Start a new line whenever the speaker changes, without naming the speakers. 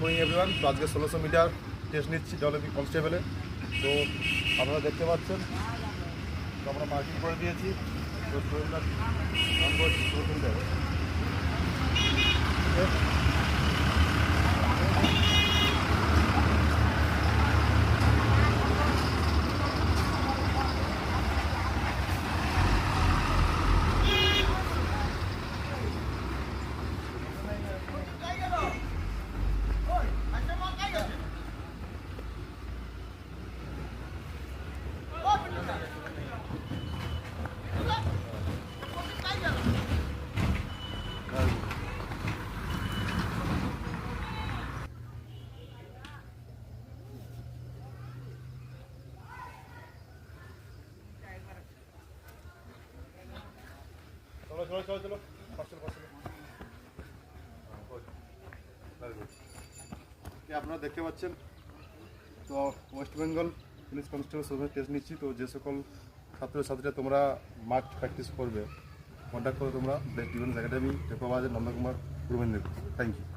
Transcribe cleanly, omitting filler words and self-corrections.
Morning everyone. তো আজকে 1600 metre test নিচ্ছি ডব্লিউবি কনস্টেবলে। তো আপনারা দেখতে পাচ্ছেন, তো আমরা মার্কিং করে দিয়েছি। তো শরীরটা রান করছি 1600 মিটার। চলো আপনারা দেখতে পাচ্ছেন, তো West Bengal police constable service test নিচ্ছি। তো যে সকল ছাত্রছাত্রীরা তোমরা মাঠ প্র্যাকটিস করবে, কন্ট্যাক্ট করো তোমরা Blake defence academy, Tekobazar, Nandakumar, Purbendra. Thank you.